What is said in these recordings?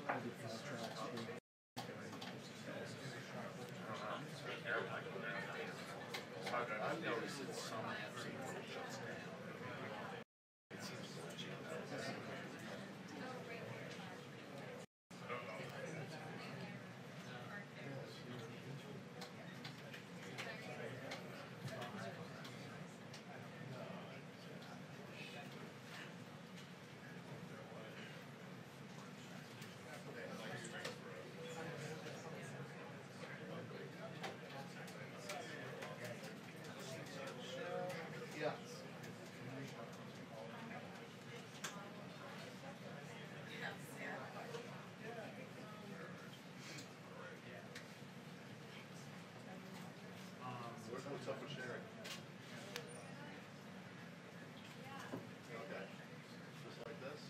I've noticed that some shuts down. It seems legit. Yeah. What's up with sharing? Okay. Just like this?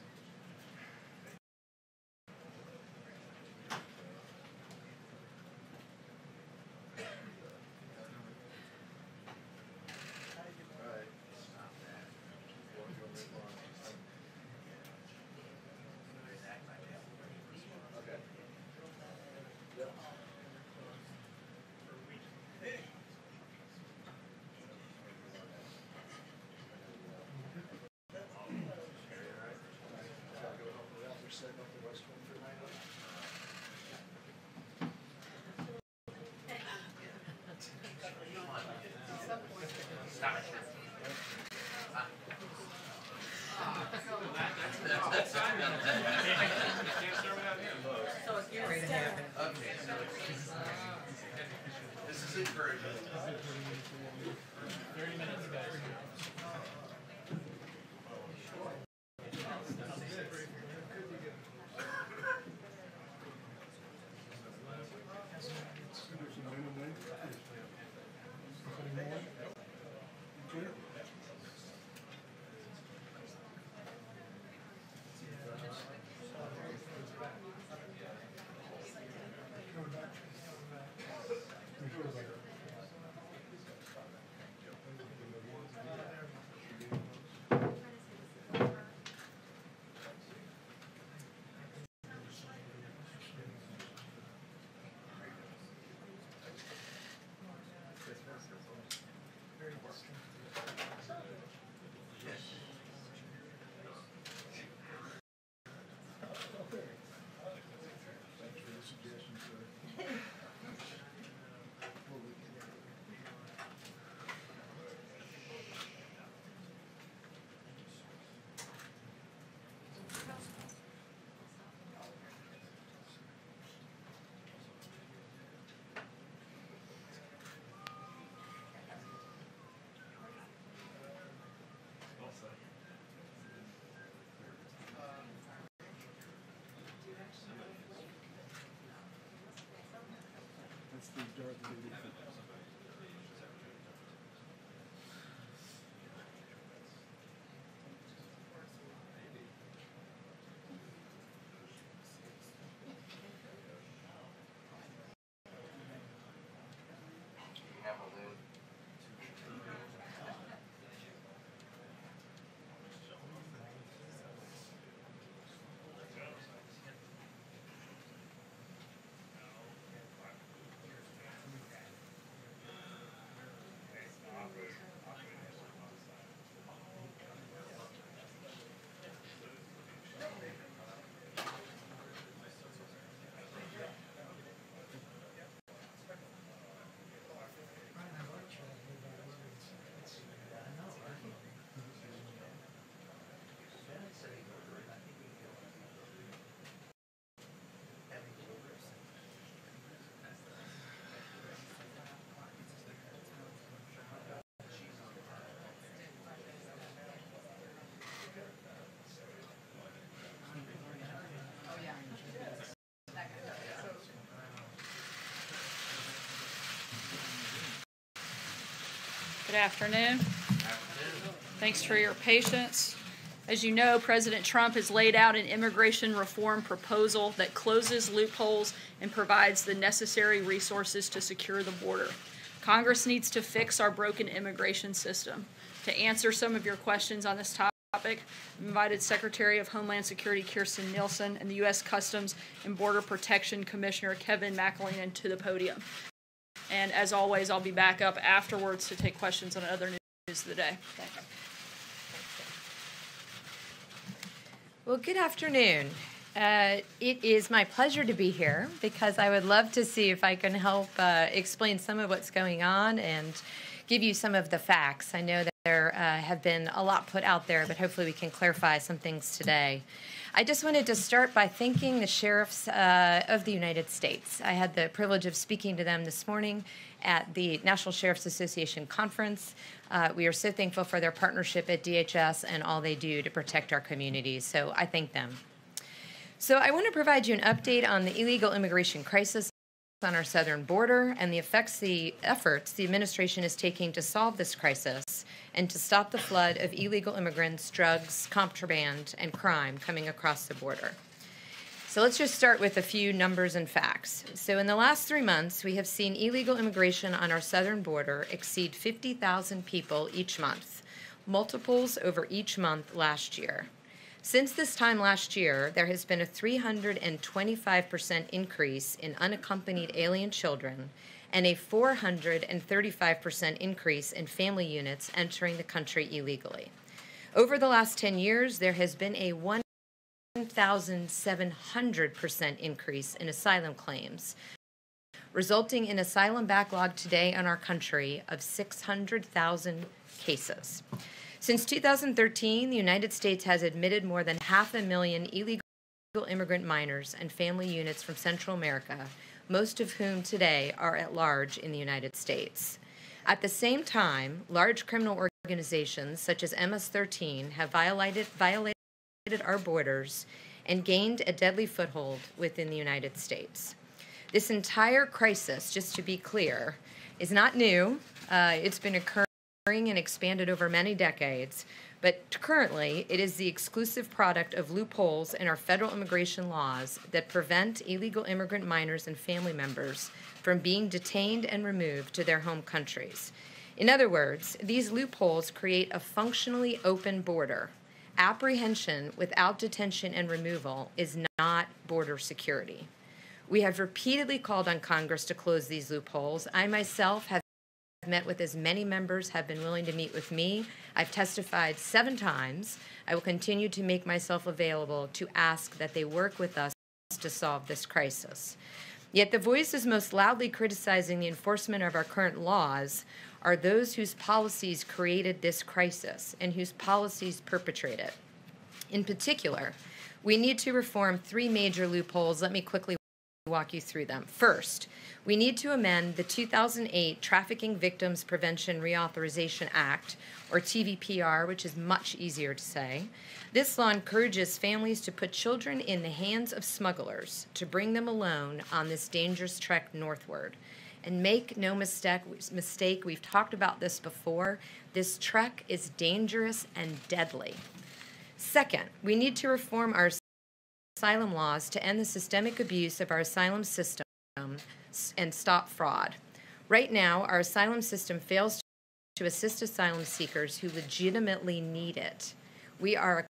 Alright. Okay. Yep. Setting up the West Wing for night. Stop it. So if you're Okay, so this is encouraging. 30 minutes, guys. That's the dark lady. Good afternoon. Thanks for your patience. As you know, President Trump has laid out an immigration reform proposal that closes loopholes and provides the necessary resources to secure the border. Congress needs to fix our broken immigration system. To answer some of your questions on this topic, topic. I've invited Secretary of Homeland Security Kirstjen Nielsen and the U.S. Customs and Border Protection Commissioner Kevin McAleenan to the podium. And as always, I'll be back up afterwards to take questions on other news of the day. Thanks. Well, good afternoon. It is my pleasure to be here because I would love to see if I can help explain some of what's going on and give you some of the facts. I know that there have been a lot put out there, but hopefully we can clarify some things today. I just wanted to start by thanking the sheriffs of the United States. I had the privilege of speaking to them this morning at the National Sheriff's Association conference. We are so thankful for their partnership at DHS and all they do to protect our communities, so I thank them. So I want to provide you an update on the illegal immigration crisis on our southern border and the efforts the administration is taking to solve this crisis and to stop the flood of illegal immigrants, drugs, contraband, and crime coming across the border. So let's just start with a few numbers and facts. So in the last 3 months, we have seen illegal immigration on our southern border exceed 50,000 people each month, multiples over each month last year. Since this time last year, there has been a 325% increase in unaccompanied alien children and a 435% increase in family units entering the country illegally. Over the last 10 years, there has been a 1,700% increase in asylum claims, resulting in asylum backlog today in our country of 600,000 cases. Since 2013, the United States has admitted more than 500,000 illegal immigrant minors and family units from Central America, most of whom today are at large in the United States. At the same time, large criminal organizations such as MS-13 have violated our borders and gained a deadly foothold within the United States. This entire crisis, just to be clear, is not new. It's been occurring and expanded over many decades, but currently it is the exclusive product of loopholes in our federal immigration laws that prevent illegal immigrant minors and family members from being detained and removed to their home countries. In other words, these loopholes create a functionally open border. Apprehension without detention and removal is not border security. We have repeatedly called on Congress to close these loopholes. I myself have met with as many members have been willing to meet with me. I've testified 7 times. I will continue to make myself available to ask that they work with us to solve this crisis. Yet the voices most loudly criticizing the enforcement of our current laws are those whose policies created this crisis and whose policies perpetrate it. In particular, we need to reform 3 major loopholes. Let me quickly walk you through them. First, we need to amend the 2008 Trafficking Victims Prevention Reauthorization Act, or TVPR, which is much easier to say. This law encourages families to put children in the hands of smugglers to bring them alone on this dangerous trek northward. And make no mistake, we've talked about this before, this trek is dangerous and deadly. Second, we need to reform our asylum laws to end the systemic abuse of our asylum system and stop fraud. Right now, our asylum system fails to assist asylum seekers who legitimately need it. We are a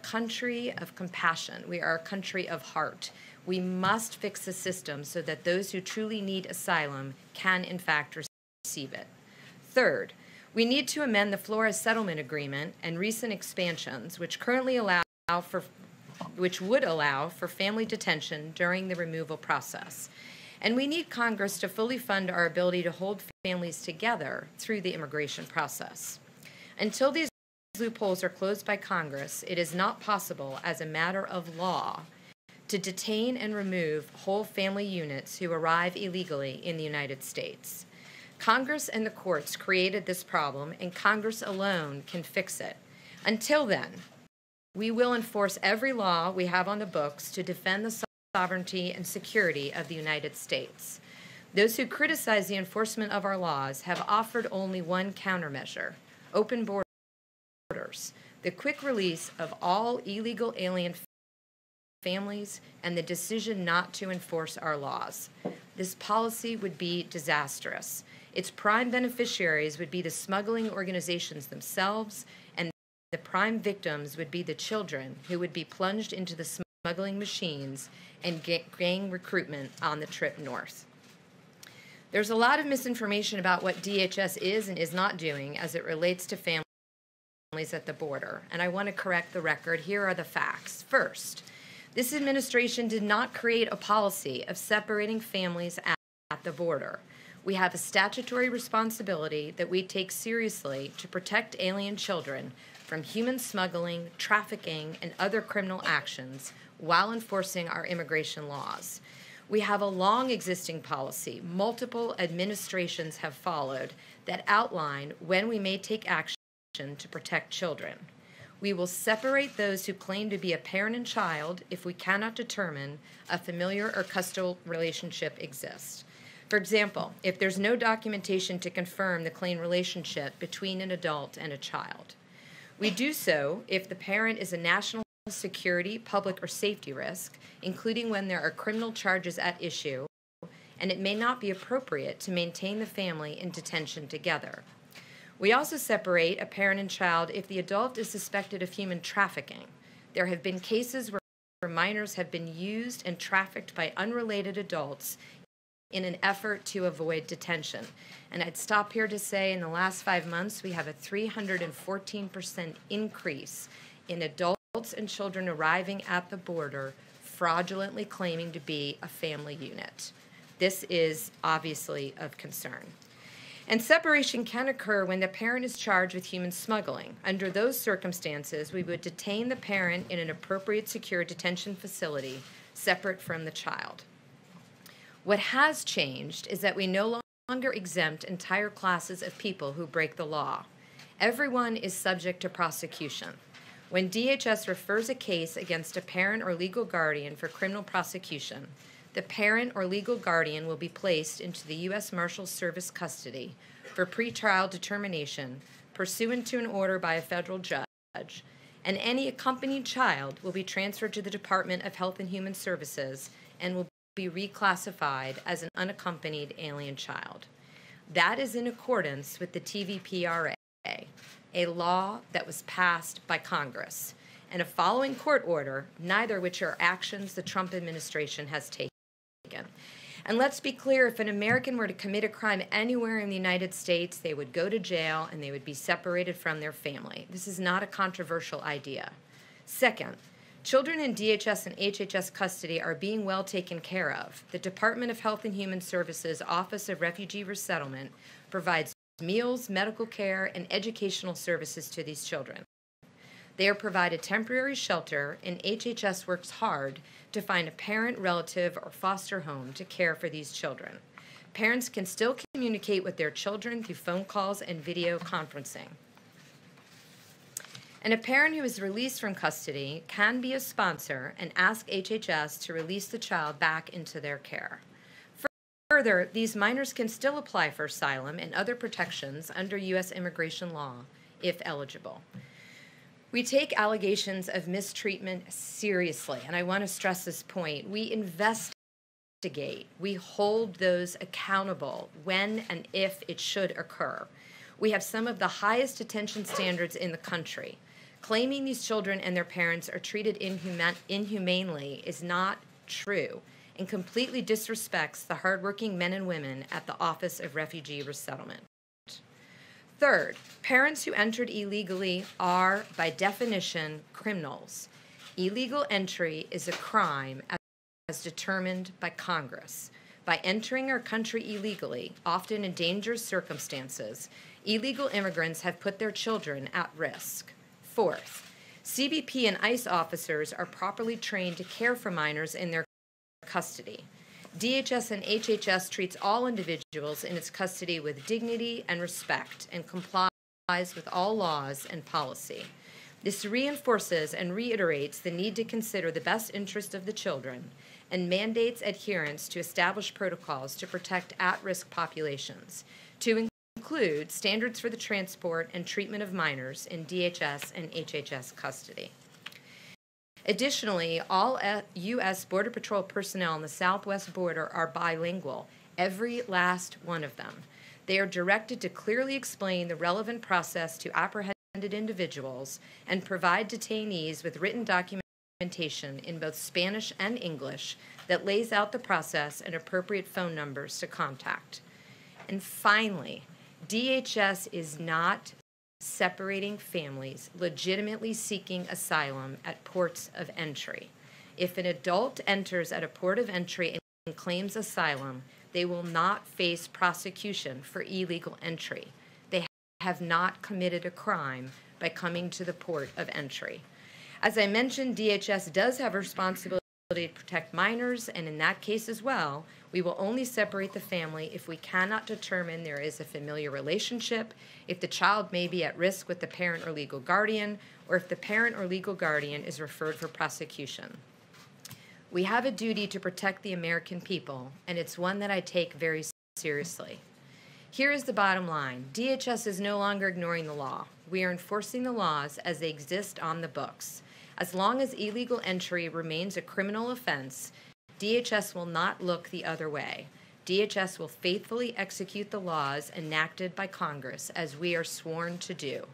country of compassion. We are a country of heart. We must fix the system so that those who truly need asylum can, in fact, receive it. Third, we need to amend the Flores Settlement Agreement and recent expansions, which would allow for family detention during the removal process. And we need Congress to fully fund our ability to hold families together through the immigration process. Until these loopholes are closed by Congress, it is not possible as a matter of law to detain and remove whole family units who arrive illegally in the United States. Congress and the courts created this problem, and Congress alone can fix it. Until then, we will enforce every law we have on the books to defend the sovereignty and security of the United States. Those who criticize the enforcement of our laws have offered only one countermeasure: open borders, the quick release of all illegal alien families, and the decision not to enforce our laws. This policy would be disastrous. Its prime beneficiaries would be the smuggling organizations themselves, and the prime victims would be the children who would be plunged into the smuggling machines and gang recruitment on the trip north. There's a lot of misinformation about what DHS is and is not doing as it relates to families at the border, and I want to correct the record. Here are the facts. First, this administration did not create a policy of separating families at the border. We have a statutory responsibility that we take seriously to protect alien children from human smuggling, trafficking, and other criminal actions while enforcing our immigration laws. We have a long existing policy, multiple administrations have followed, that outline when we may take action to protect children. We will separate those who claim to be a parent and child if we cannot determine a familiar or custodial relationship exists. For example, if there's no documentation to confirm the claimed relationship between an adult and a child. We do so if the parent is a national security, public, or safety risk, including when there are criminal charges at issue, and it may not be appropriate to maintain the family in detention together. We also separate a parent and child if the adult is suspected of human trafficking. There have been cases where minors have been used and trafficked by unrelated adults in an effort to avoid detention. And I'd stop here to say in the last 5 months, we have a 314% increase in adults and children arriving at the border fraudulently claiming to be a family unit. This is obviously of concern. And separation can occur when the parent is charged with human smuggling. Under those circumstances, we would detain the parent in an appropriate secure detention facility separate from the child. What has changed is that we no longer exempt entire classes of people who break the law. Everyone is subject to prosecution. When DHS refers a case against a parent or legal guardian for criminal prosecution, the parent or legal guardian will be placed into the U.S. Marshals Service custody for pretrial determination pursuant to an order by a federal judge, and any accompanied child will be transferred to the Department of Health and Human Services and will be reclassified as an unaccompanied alien child. That is in accordance with the TVPRA, a law that was passed by Congress, and a following court order, neither which are actions the Trump administration has taken. And let's be clear, if an American were to commit a crime anywhere in the United States, they would go to jail and they would be separated from their family. This is not a controversial idea. Second, children in DHS and HHS custody are being well taken care of. The Department of Health and Human Services Office of Refugee Resettlement provides meals, medical care, and educational services to these children. They are provided temporary shelter, and HHS works hard to find a parent, relative, or foster home to care for these children. Parents can still communicate with their children through phone calls and video conferencing. And a parent who is released from custody can be a sponsor and ask HHS to release the child back into their care. Further, these minors can still apply for asylum and other protections under U.S. immigration law if eligible. We take allegations of mistreatment seriously, and I want to stress this point. We investigate. We hold those accountable when and if it should occur. We have some of the highest detention standards in the country. Claiming these children and their parents are treated inhumanely is not true and completely disrespects the hardworking men and women at the Office of Refugee Resettlement. Third, parents who entered illegally are, by definition, criminals. Illegal entry is a crime as determined by Congress. By entering our country illegally, often in dangerous circumstances, illegal immigrants have put their children at risk. Fourth, CBP and ICE officers are properly trained to care for minors in their custody. DHS and HHS treats all individuals in its custody with dignity and respect and complies with all laws and policy. This reinforces and reiterates the need to consider the best interest of the children and mandates adherence to established protocols to protect at-risk populations, to include standards for the transport and treatment of minors in DHS and HHS custody. Additionally, all U.S. Border Patrol personnel on the southwest border are bilingual, every last one of them. They are directed to clearly explain the relevant process to apprehend individuals and provide detainees with written documentation in both Spanish and English that lays out the process and appropriate phone numbers to contact. And finally, DHS is not separating families legitimately seeking asylum at ports of entry. If an adult enters at a port of entry and claims asylum, they will not face prosecution for illegal entry. They have not committed a crime by coming to the port of entry. As I mentioned, DHS does have a responsibility to protect minors, and in that case as well, we will only separate the family if we cannot determine there is a familiar relationship, if the child may be at risk with the parent or legal guardian, or if the parent or legal guardian is referred for prosecution. We have a duty to protect the American people, and it's one that I take very seriously. Here is the bottom line. DHS is no longer ignoring the law. We are enforcing the laws as they exist on the books. As long as illegal entry remains a criminal offense, DHS will not look the other way. DHS will faithfully execute the laws enacted by Congress as we are sworn to do.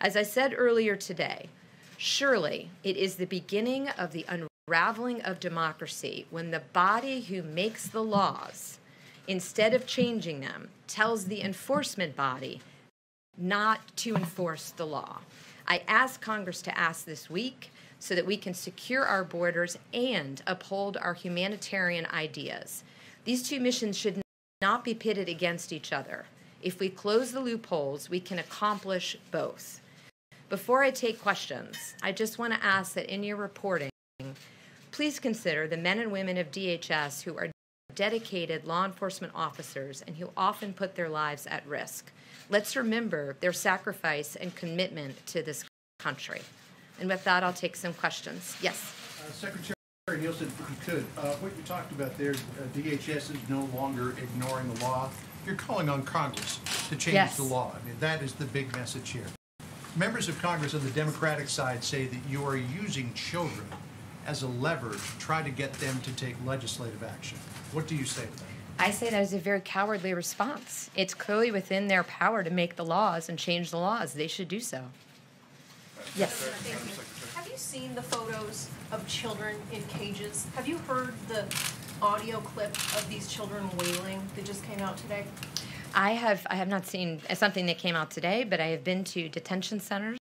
As I said earlier today, surely it is the beginning of the unraveling of democracy when the body who makes the laws, instead of changing them, tells the enforcement body not to enforce the law. I asked Congress to ask this week so that we can secure our borders and uphold our humanitarian ideas. These two missions should not be pitted against each other. If we close the loopholes, we can accomplish both. Before I take questions, I just want to ask that in your reporting, please consider the men and women of DHS who are dedicated law enforcement officers and who often put their lives at risk. Let's remember their sacrifice and commitment to this country. And with that, I'll take some questions. Yes? Secretary Nielsen, if you could, what you talked about there, DHS is no longer ignoring the law. You're calling on Congress to change the law. I mean, that is the big message here. Members of Congress on the Democratic side say that you are using children as a lever to try to get them to take legislative action. What do you say to that? I say that is a very cowardly response. It's clearly within their power to make the laws and change the laws. They should do so. Yes. Thank you. Have you seen the photos of children in cages? Have you heard the audio clip of these children wailing that just came out today? I have not seen something that came out today, but I have been to detention centers.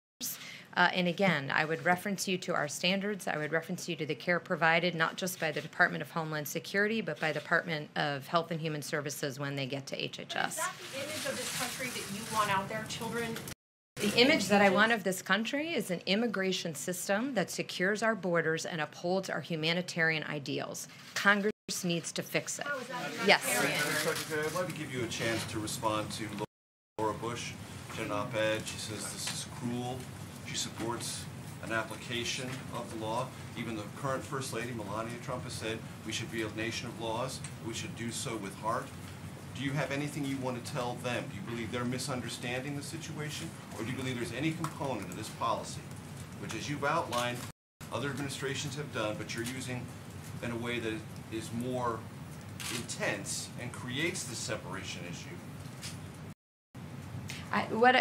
And again, I would reference you to our standards. I would reference you to the care provided, not just by the Department of Homeland Security, but by the Department of Health and Human Services when they get to HHS. Is that the image of this country that you want out there, children? The image that I want of this country is an immigration system that secures our borders and upholds our humanitarian ideals. Congress needs to fix it. How is that Yes. humanitarian? Secretary, I'd like to give you a chance to respond to Laura Bush in an op-ed. She says this is cruel. She supports an application of the law. Even the current First Lady, Melania Trump, has said we should be a nation of laws. We should do so with heart. Do you have anything you want to tell them? Do you believe they're misunderstanding the situation? Or do you believe there's any component of this policy, which, as you've outlined, other administrations have done, but you're using in a way that is more intense and creates this separation issue?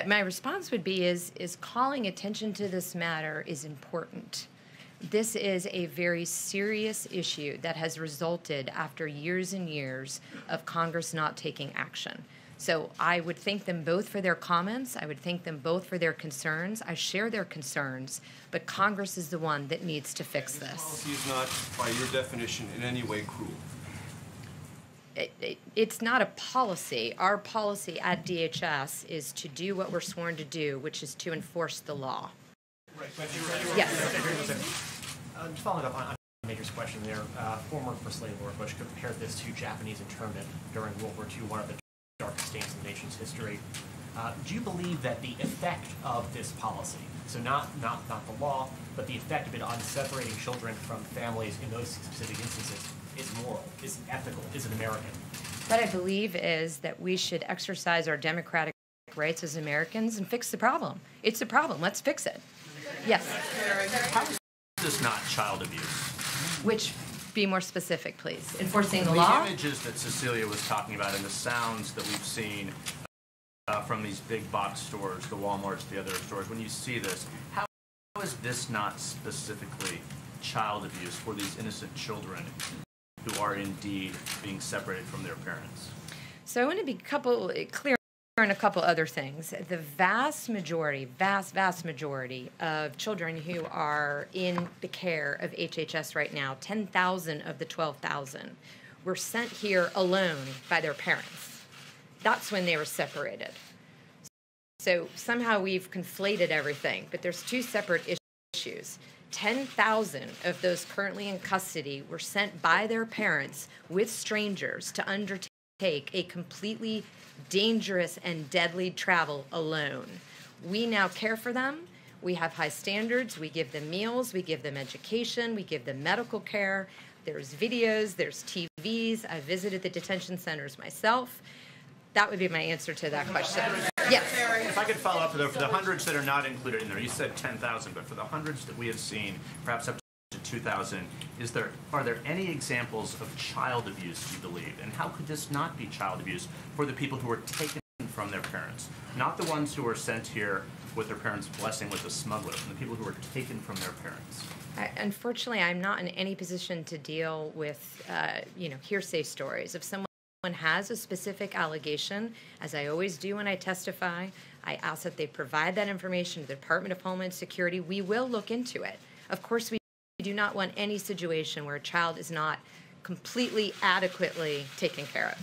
My response would be is calling attention to this matter is important. This is a very serious issue that has resulted after years and years of Congress not taking action. So I would thank them both for their comments. I would thank them both for their concerns. I share their concerns, but Congress is the one that needs to fix this. This policy is not, by your definition, in any way cruel. It's not a policy. Our policy at DHS is to do what we're sworn to do, which is to enforce the law. Yes. Just following up on Major's question there, former First Lady Laura Bush compared this to Japanese internment during World War II, one of the darkest stains in the nation's history. Do you believe that the effect of this policy, so not the law, but the effect of it on separating children from families in those specific instances, is moral, is ethical, is it American? What I believe is that we should exercise our democratic rights as Americans and fix the problem. It's a problem. Let's fix it. Yes. How is this not child abuse? Which, be more specific, please. Enforcing the The law? images that Cecilia was talking about and the sounds that we've seen from these big box stores, the Walmarts, the other stores, when you see this, how is this not specifically child abuse for these innocent children who are indeed being separated from their parents? So I want to be clear on a couple other things. The vast majority of children who are in the care of HHS right now, 10,000 of the 12,000, were sent here alone by their parents. That's when they were separated. So somehow we've conflated everything, but there's two separate issues. 10,000 of those currently in custody were sent by their parents with strangers to undertake a completely dangerous and deadly travel alone. We now care for them. We have high standards. We give them meals. We give them education. We give them medical care. There's videos. There's TVs. I visited the detention centers myself. That would be my answer to that question. Yes. If I could follow up for the hundreds that are not included in there, you said 10,000, but for the hundreds that we have seen, perhaps up to 2,000, are there any examples of child abuse, you believe? And how could this not be child abuse for the people who are taken from their parents? Not the ones who are sent here with their parents' blessing with the smugglers, and the people who are taken from their parents. Unfortunately, I'm not in any position to deal with, hearsay stories. If someone has a specific allegation, as I always do when I testify, I ask that they provide that information to the Department of Homeland Security. We will look into it. Of course, we do not want any situation where a child is not completely adequately taken care of.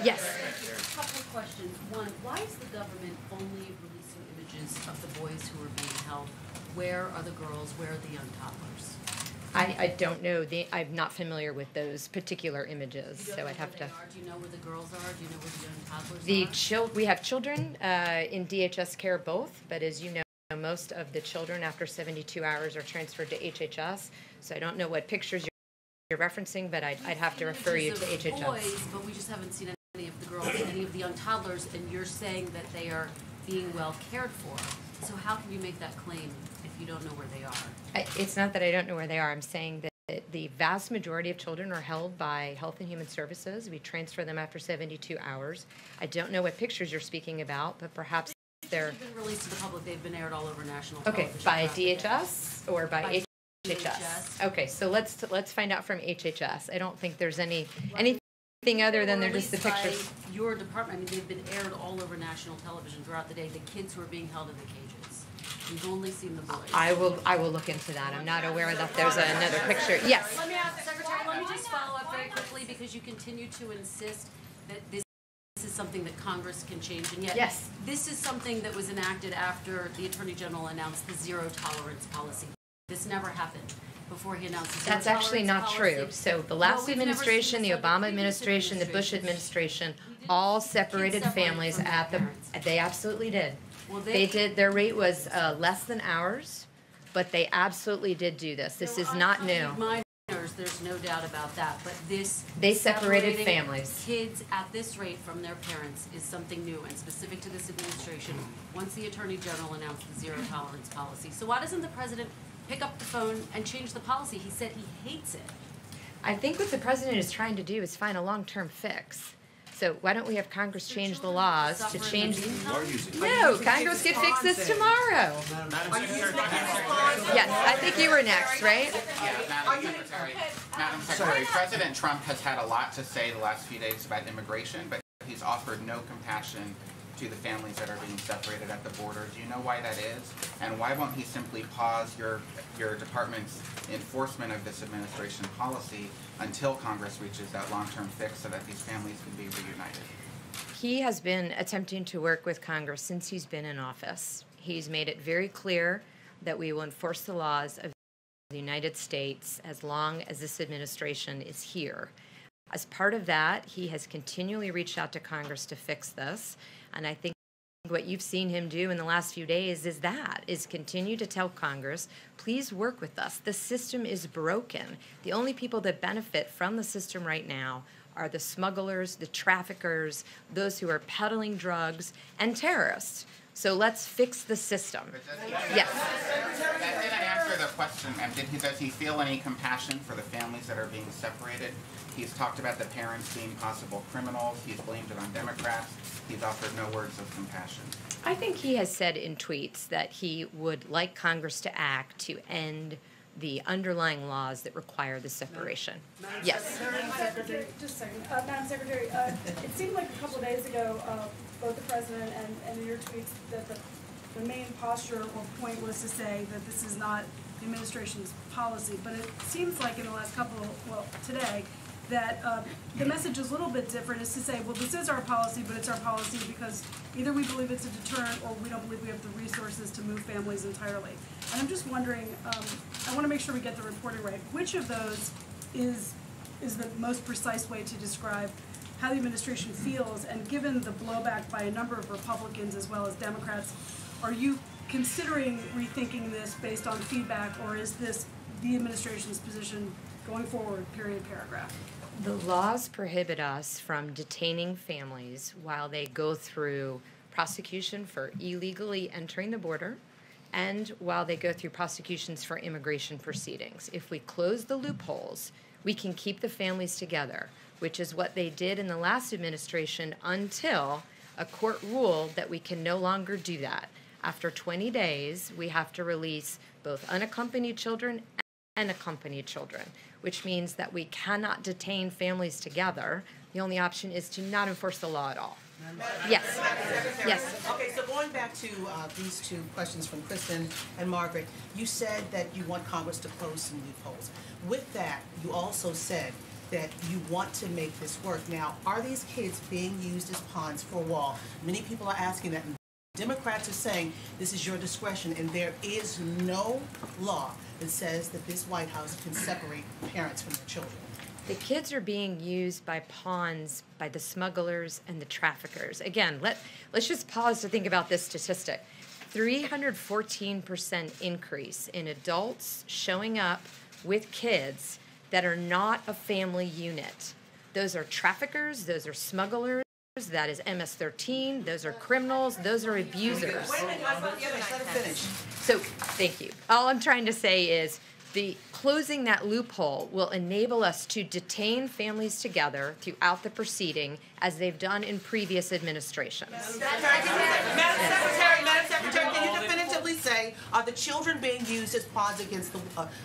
Yes. A couple of questions. One, why is the government only releasing images of the boys who are being held? Where are the girls? Where are the young toddlers? I don't know. I'm not familiar with those particular images, so I'd have to. Do you know where the girls are? Do you know where the young toddlers are? We have children in DHS care both, but as you know, most of the children after 72 hours are transferred to HHS. So I don't know what pictures you're referencing, but I'd have to refer you to HHS. Boys, but we just haven't seen any of the girls, any of the young toddlers, and you're saying that they are being well cared for. So how can you make that claim if you don't know where they are? It's not that I don't know where they are. I'm saying that the vast majority of children are held by Health and Human Services. We transfer them after 72 hours. I don't know what pictures you're speaking about, but perhaps they're been released to the public. They've been aired all over national television. Okay, by DHS or by HHS? Okay, so let's find out from HHS. I don't think there's anything other than they're just the pictures. Your department, I mean, they've been aired all over national television throughout the day. The kids who are being held in the cages. We've only seen the boys. I will look into that. I'm not aware that there's another picture. Yes. Let me ask, Secretary, let me just follow up very quickly because you continue to insist that this is something that Congress can change, and yet yes, this is something that was enacted after the Attorney General announced the zero tolerance policy. This never happened before he announced the zero That's actually not policy. True. So the last administration, the Obama administration, the Bush administration, all separated families at the. They absolutely did. Well, they did. Their rate was less than ours, but they absolutely did do this. This is not new. Minors, there's no doubt about that. But this they separated families. Kids at this rate from their parents is something new and specific to this administration. Once the Attorney General announced the zero tolerance policy, so why doesn't the president pick up the phone and change the policy? He said he hates it. I think what the president is trying to do is find a long-term fix. So why don't we have Congress change the laws to change? No, Congress could fix this tomorrow. Yes, I think you were next, right? Yeah, Madam Secretary. Madam Secretary, President Trump has had a lot to say the last few days about immigration, but he's offered no compassion to the families that are being separated at the border. Do you know why that is? And why won't he simply pause your department's enforcement of this administration policy until Congress reaches that long-term fix so that these families can be reunited? He has been attempting to work with Congress since he's been in office. He's made it very clear that we will enforce the laws of the United States as long as this administration is here. As part of that, he has continually reached out to Congress to fix this. And I think what you've seen him do in the last few days is continue to tell Congress, please work with us. The system is broken. The only people that benefit from the system right now are the smugglers, the traffickers, those who are peddling drugs, and terrorists. So let's fix the system. Yes. That didn't answer the question, does he feel any compassion for the families that are being separated? He's talked about the parents being possible criminals. He's blamed it on Democrats. He's offered no words of compassion. I think he has said in tweets that he would like Congress to act to end the underlying laws that require the separation. Yes. Madam Secretary, just a second. Madam Secretary, it seemed like a couple of days ago, both the President and in your tweets, that the main posture or point was to say that this is not the administration's policy. But it seems like in the last today, that the message is a little bit different, is to say, well, this is our policy, but it's our policy because either we believe it's a deterrent or we don't believe we have the resources to move families entirely. And I'm just wondering, I want to make sure we get the reporting right. Which of those is the most precise way to describe how the administration feels? And given the blowback by a number of Republicans as well as Democrats, are you considering rethinking this based on feedback, or is this the administration's position going forward, period, paragraph? The laws prohibit us from detaining families while they go through prosecution for illegally entering the border and while they go through prosecutions for immigration proceedings. If we close the loopholes, we can keep the families together, which is what they did in the last administration until a court ruled that we can no longer do that. After 20 days, we have to release both unaccompanied children and accompanied children, which means that we cannot detain families together. The only option is to not enforce the law at all. Yes. Yes. Okay, so going back to these two questions from Kristen and Margaret, you said that you want Congress to close some loopholes. With that, you also said that you want to make this work. Now, are these kids being used as pawns for a wall? Many people are asking that. Democrats are saying this is your discretion, and there is no law that says that this White House can separate parents from their children. The kids are being used by pawns by the smugglers and the traffickers. Again, let's just pause to think about this statistic. 314% increase in adults showing up with kids that are not a family unit. Those are traffickers, those are smugglers, that is MS-13, those are criminals, those are abusers. Wait a minute, let her finish. So, thank you. All I'm trying to say is the closing that loophole will enable us to detain families together throughout the proceeding as they've done in previous administrations. Madam Secretary, can you definitively say, are the children being used as pawns against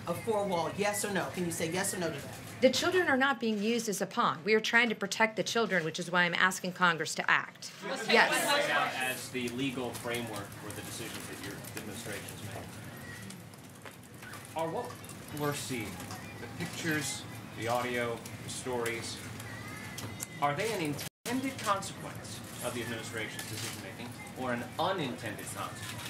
a four-wall? Yes or no? Can you say yes or no to that? The children are not being used as a pawn. We are trying to protect the children, which is why I'm asking Congress to act. Yes. Lay out as the legal framework for the decisions that your administration's made. Are what we're seeing, the pictures, the audio, the stories, are they an intended consequence of the administration's decision-making or an unintended consequence?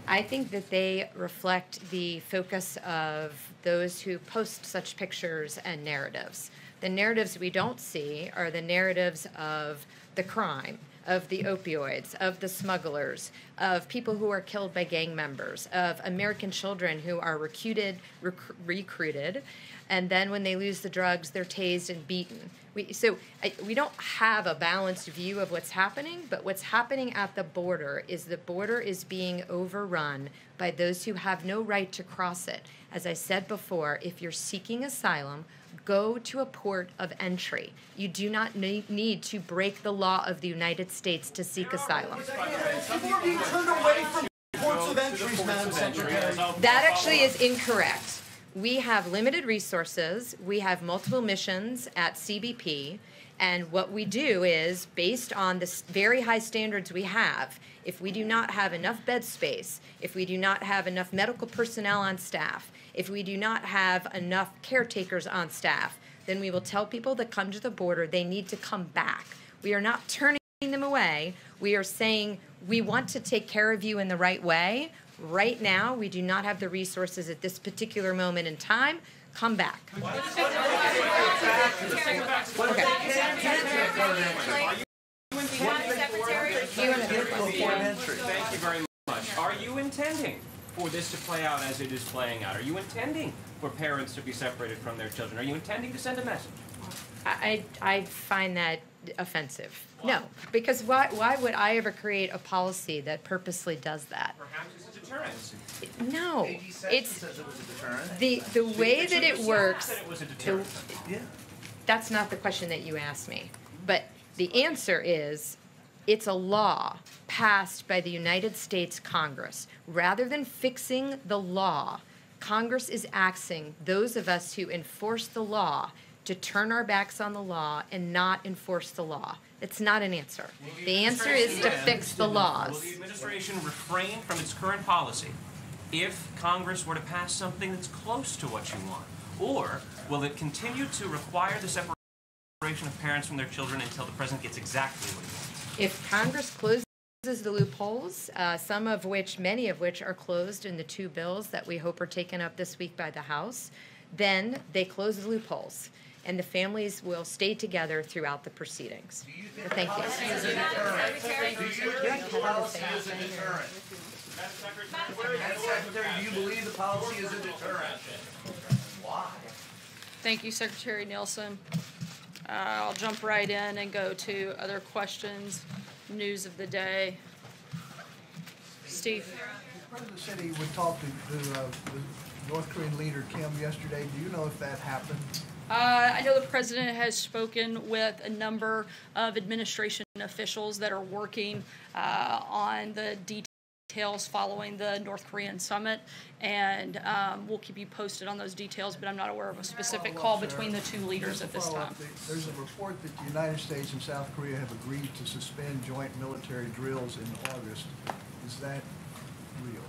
I think that they reflect the focus of those who post such pictures and narratives. The narratives we don't see are the narratives of the crime, of the opioids, of the smugglers, of people who are killed by gang members, of American children who are recruited, and then when they lose the drugs, they're tased and beaten. We don't have a balanced view of what's happening, but what's happening at the border is being overrun by those who have no right to cross it. As I said before, if you're seeking asylum, go to a port of entry. You do not need to break the law of the United States to seek asylum. People are being turned away from ports of entries, Madam Secretary. That actually is incorrect. We have limited resources. We have multiple missions at CBP. And what we do is, based on the very high standards we have, if we do not have enough bed space, if we do not have enough medical personnel on staff, if we do not have enough caretakers on staff, then we will tell people that come to the border they need to come back. We are not turning them away. We are saying we want to take care of you in the right way. Right now, we do not have the resources at this particular moment in time. Come back. Thank you very much. Are you intending for this to play out as it is playing out? Are you intending for parents to be separated from their children? Are you intending to send a message? I find that offensive. No, because why would I ever create a policy that purposely does that? Perhaps it's a deterrent. deterrent. No, AG says it's says it was a deterrent. the way that it works. Said it was a deterrent. Yeah. That's not the question that you asked me. But the answer is, it's a law passed by the United States Congress. Rather than fixing the law, Congress is asking those of us who enforce the law to turn our backs on the law and not enforce the law. It's not an answer. The answer is to fix the Will laws. the administration refrain from its current policy if Congress were to pass something that's close to what you want? Or will it continue to require the separation of parents from their children until the president gets exactly what he wants? If Congress closes the loopholes, many of which are closed in the two bills that we hope are taken up this week by the House, then they close the loopholes, and the families will stay together throughout the proceedings. Thank you. Policy is a deterrent. Do you think the policy is a deterrent? Madam Secretary, do you believe the policy is a deterrent? Why? Thank you, Secretary Nielsen. I'll jump right in and go to other questions, news of the day. Steve. The President said he would talk to the North Korean leader Kim yesterday. Do you know if that happened? I know the president has spoken with a number of administration officials that are working on the details following the North Korean summit, and we'll keep you posted on those details, but I'm not aware of a specific call between the two leaders at this time. There's a report that the United States and South Korea have agreed to suspend joint military drills in August. Is that real?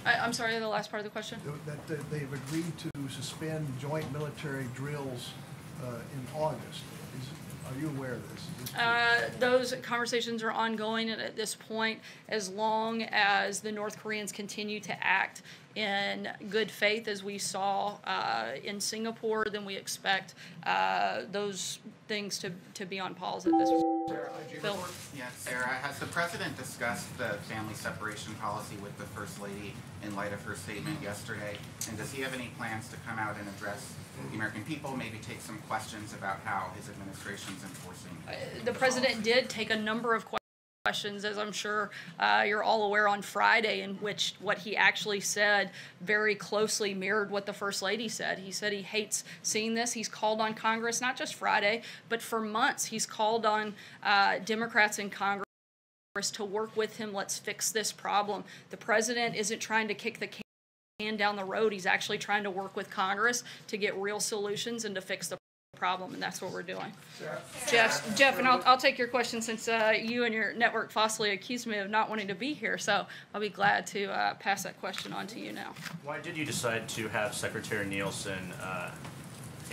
I'm sorry, the last part of the question? That they've agreed to suspend joint military drills in August. Are you aware of this? Those conversations are ongoing at this point. As long as the North Koreans continue to act in good faith, as we saw in Singapore, then we expect those things to be on pause at this point. Bill? Yes, Sarah, has the president discussed the family separation policy with the First Lady in light of her statement yesterday? And does he have any plans to come out and address the American people, maybe take some questions about how his administration is enforcing? The president did take a number of questions, as I'm sure you're all aware, on Friday, in which what he actually said very closely mirrored what the First Lady said. He said he hates seeing this. He's called on Congress, not just Friday, but for months he's called on Democrats in Congress to work with him. Let's fix this problem. The president isn't trying to kick the can down the road. He's actually trying to work with Congress to get real solutions and to fix the problem, and that's what we're doing. Jeff, and I'll take your question, since you and your network falsely accused me of not wanting to be here, so I'll be glad to pass that question on to you now. Why did you decide to have Secretary Nielsen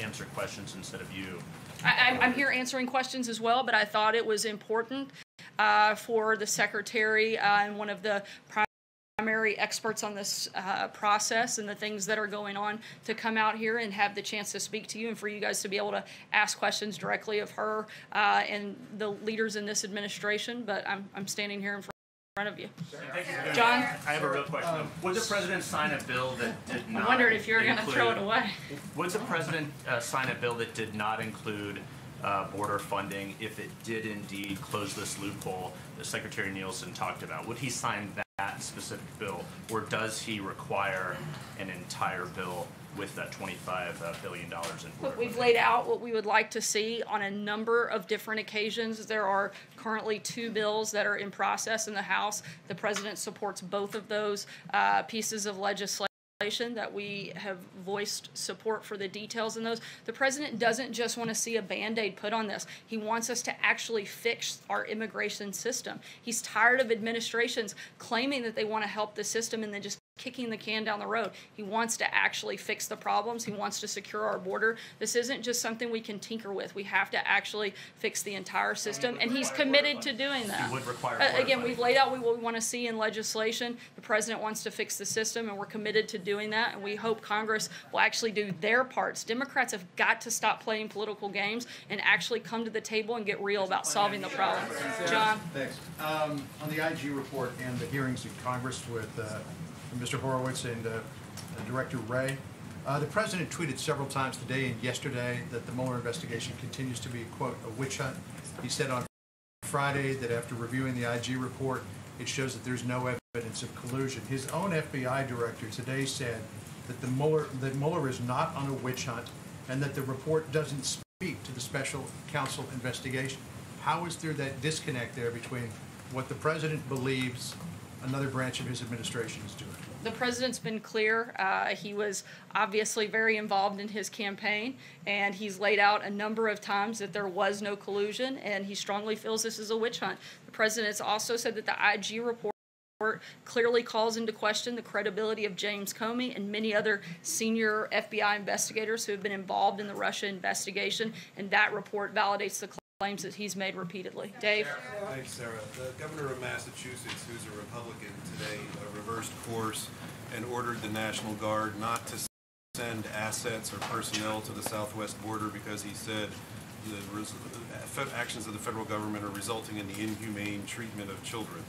answer questions instead of you? I'm here answering questions as well, but I thought it was important for the Secretary and one of the primary experts on this process and the things that are going on to come out here and have the chance to speak to you, and for you guys to be able to ask questions directly of her and the leaders in this administration. But I'm standing here in front of you. John? I have a real question. Would the president sign a bill that did not I wondered if you were going to throw it away. Would the president sign a bill that did not include border funding if it did indeed close this loophole that Secretary Nielsen talked about? Would he sign that specific bill, or does he require an entire bill with that $25 billion in border? We've laid out what we would like to see on a number of different occasions. There are currently 2 bills that are in process in the House. The president supports both of those pieces of legislation that we have voiced support for the details in those. The president doesn't just want to see a Band-Aid put on this. He wants us to actually fix our immigration system. He's tired of administrations claiming that they want to help the system and then just kicking the can down the road. He wants to actually fix the problems. He wants to secure our border. This isn't just something we can tinker with. We have to actually fix the entire system, and he's committed to doing that. He would require again, we've laid out what we want to see in legislation. The president wants to fix the system, and we're committed to doing that, and we hope Congress will actually do their parts. Democrats have got to stop playing political games and actually come to the table and get real about solving the problem. John? Thanks. On the IG report and the hearings in Congress with Mr. Horowitz and Director Wray, the president tweeted several times today and yesterday that the Mueller investigation continues to be, quote, a witch hunt. He said on Friday that after reviewing the IG report, it shows that there's no evidence of collusion. His own FBI director today said that Mueller is not on a witch hunt and that the report doesn't speak to the special counsel investigation. How is there that disconnect there between what the president believes another branch of his administration is doing? The president's been clear. He was obviously very involved in his campaign, and he's laid out a number of times that there was no collusion, and he strongly feels this is a witch hunt. The president's also said that the IG report clearly calls into question the credibility of James Comey and many other senior FBI investigators who have been involved in the Russia investigation, and that report validates the claims that he's made repeatedly. Dave? Thanks, Sarah. The governor of Massachusetts, who's a Republican today, reversed course and ordered the National Guard not to send assets or personnel to the southwest border because he said the actions of the federal government are resulting in the inhumane treatment of children.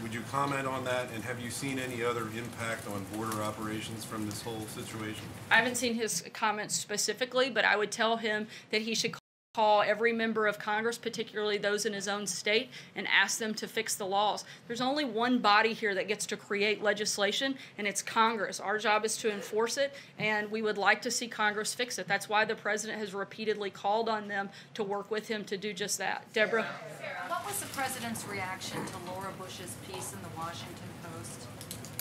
Would you comment on that, and have you seen any other impact on border operations from this whole situation? I haven't seen his comments specifically, but I would tell him that he should call every member of Congress, particularly those in his own state, and ask them to fix the laws. There's only one body here that gets to create legislation, and it's Congress. Our job is to enforce it, and we would like to see Congress fix it. That's why the president has repeatedly called on them to work with him to do just that. Deborah? What was the president's reaction to Laura Bush's piece in the Washington Post?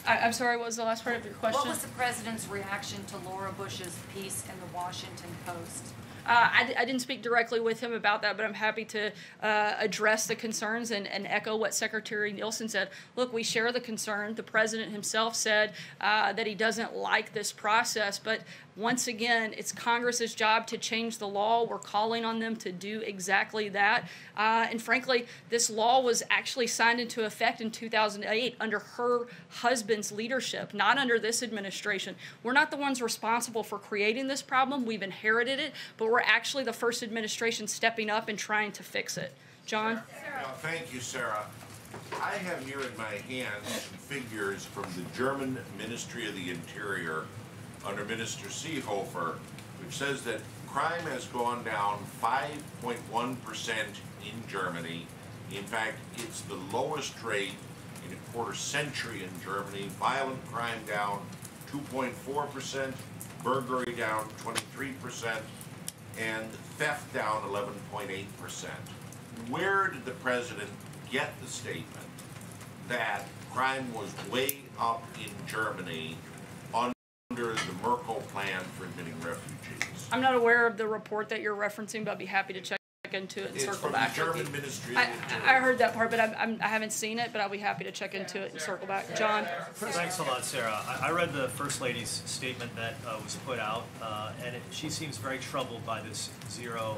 I'm sorry, what was the last part of your question? What was the president's reaction to Laura Bush's piece in the Washington Post? I didn't speak directly with him about that, but I'm happy to address the concerns and echo what Secretary Nielsen said. Look, we share the concern. The president himself said that he doesn't like this process, but once again, it's Congress's job to change the law. We're calling on them to do exactly that. And frankly, this law was actually signed into effect in 2008 under her husband's leadership, not under this administration. We're not the ones responsible for creating this problem. We've inherited it, but we're actually the first administration stepping up and trying to fix it. John? Thank you, Sarah. I have here in my hands some figures from the German Ministry of the Interior under Minister Seehofer, which says that crime has gone down 5.1% in Germany. In fact, it's the lowest rate in a quarter century in Germany. Violent crime down 2.4%, burglary down 23%, and theft down 11.8%. Where did the president get the statement that crime was way up in Germany under the Merkel plan for admitting refugees? I'm not aware of the report that you're referencing, but I'd be happy to check into it and circle back. It's from the German Ministry of the Interior. I heard that part, but I haven't seen it, but I'll be happy to check into it and circle back. John? Thanks a lot, Sarah. I read the First Lady's statement that was put out, and she seems very troubled by this zero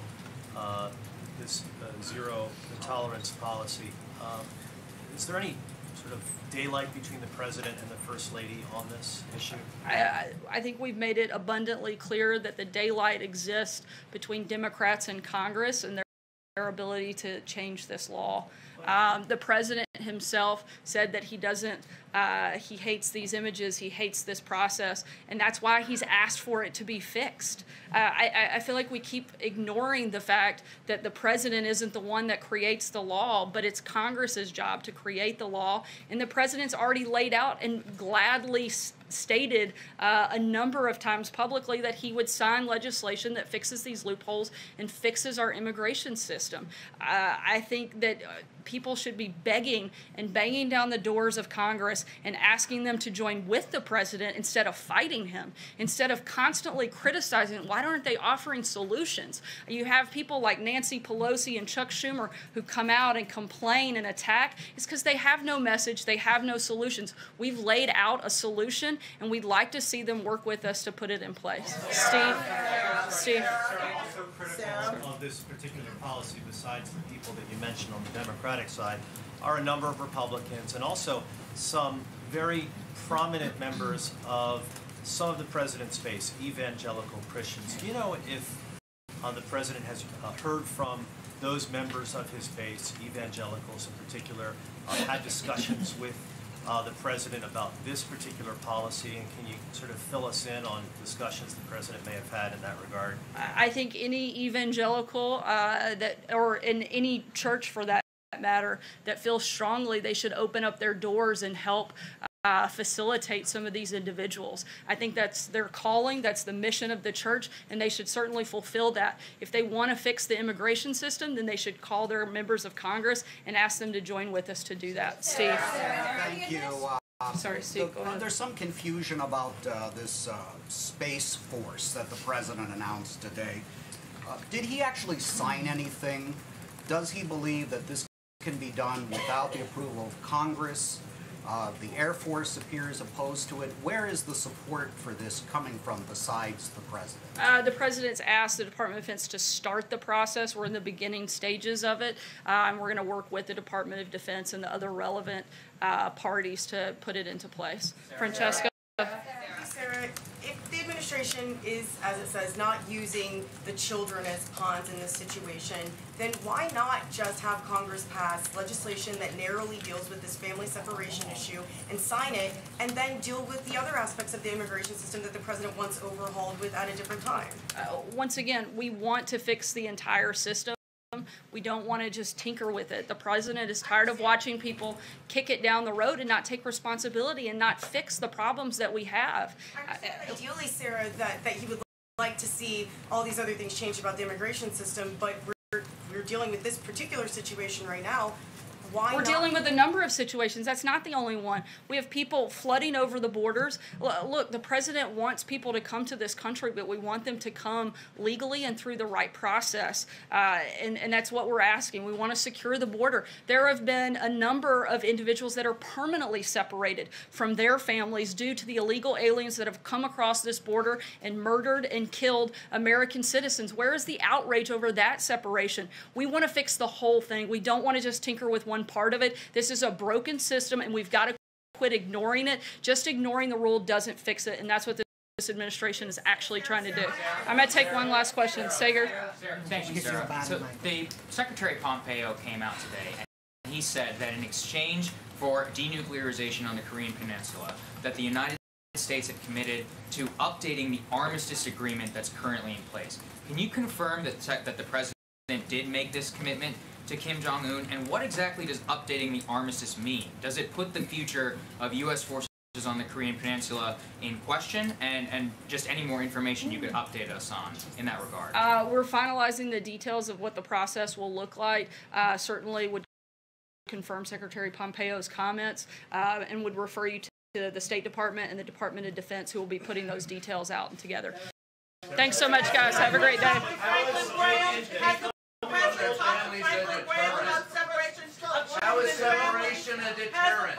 tolerance policy. Is there any sort of daylight between the president and the First Lady on this issue? I think we've made it abundantly clear that the daylight exists between Democrats and Congress and their ability to change this law. The president himself said that he doesn't, he hates these images, he hates this process, and that's why he's asked for it to be fixed. I feel like we keep ignoring the fact that the president isn't the one that creates the law, but it's Congress's job to create the law, and the president's already laid out and gladly stated a number of times publicly that he would sign legislation that fixes these loopholes and fixes our immigration system. I think that people should be begging and banging down the doors of Congress and asking them to join with the president instead of fighting him, instead of constantly criticizing. Why aren't they offering solutions? You have people like Nancy Pelosi and Chuck Schumer who come out and complain and attack. It's because they have no message, they have no solutions. We've laid out a solution, and we'd like to see them work with us to put it in place. Steve? Also critical of this particular policy, besides the people that you mentioned on the Democratic side, are a number of Republicans and also some very prominent members of some of the president's base, evangelical Christians. Do you know if the president has heard from those members of his base, evangelicals in particular, had discussions with the president about this particular policy, and can you sort of fill us in on discussions the president may have had in that regard? I think any evangelical or in any church for that that matter, that feel strongly they should open up their doors and help facilitate some of these individuals. I think that's their calling, that's the mission of the church, and they should certainly fulfill that. If they want to fix the immigration system, then they should call their members of Congress and ask them to join with us to do that. Steve. Thank you. Sorry, Steve, go ahead. There's some confusion about this Space Force that the president announced today. Did he actually sign anything? Does he believe that this can be done without the approval of Congress? The Air Force appears opposed to it. Where is the support for this coming from besides the president? The president's asked the Department of Defense to start the process. We're in the beginning stages of it, and we're going to work with the Department of Defense and the other relevant parties to put it into place. Francesca? Sarah, if the administration is, as it says, not using the children as pawns in this situation, then why not just have Congress pass legislation that narrowly deals with this family separation issue and sign it, and then deal with the other aspects of the immigration system that the president wants overhauled with at a different time? Once again, we want to fix the entire system. We don't want to just tinker with it. The president is tired of watching people kick it down the road and not take responsibility and not fix the problems that we have. Ideally, Sarah, that he would like to see all these other things change about the immigration system, but we're dealing with this particular situation right now. We're dealing with a number of situations. That's not the only one. We have people flooding over the borders. Look, the president wants people to come to this country, but we want them to come legally and through the right process. And that's what we're asking. We want to secure the border. There have been a number of individuals that are permanently separated from their families due to the illegal aliens that have come across this border and murdered and killed American citizens. Where is the outrage over that separation? We want to fix the whole thing. We don't want to just tinker with one part of it. This is a broken system, and we've got to quit ignoring it. Just ignoring the rule doesn't fix it, and that's what this administration is actually trying to do. I'm going to take one last question. Sager? Thank you, Sarah. So the Secretary Pompeo came out today, and he said that in exchange for denuclearization on the Korean Peninsula, that the United States had committed to updating the armistice agreement that's currently in place. Can you confirm that the president did make this commitment to Kim Jong-un, and what exactly does updating the armistice mean? Does it put the future of U.S. forces on the Korean Peninsula in question, and just any more information you could update us on in that regard? We're finalizing the details of what the process will look like. Certainly would confirm Secretary Pompeo's comments and would refer you to the State Department and the Department of Defense, who will be putting those details out and together. Thanks so much, guys. Have a great day. How is separation a deterrent?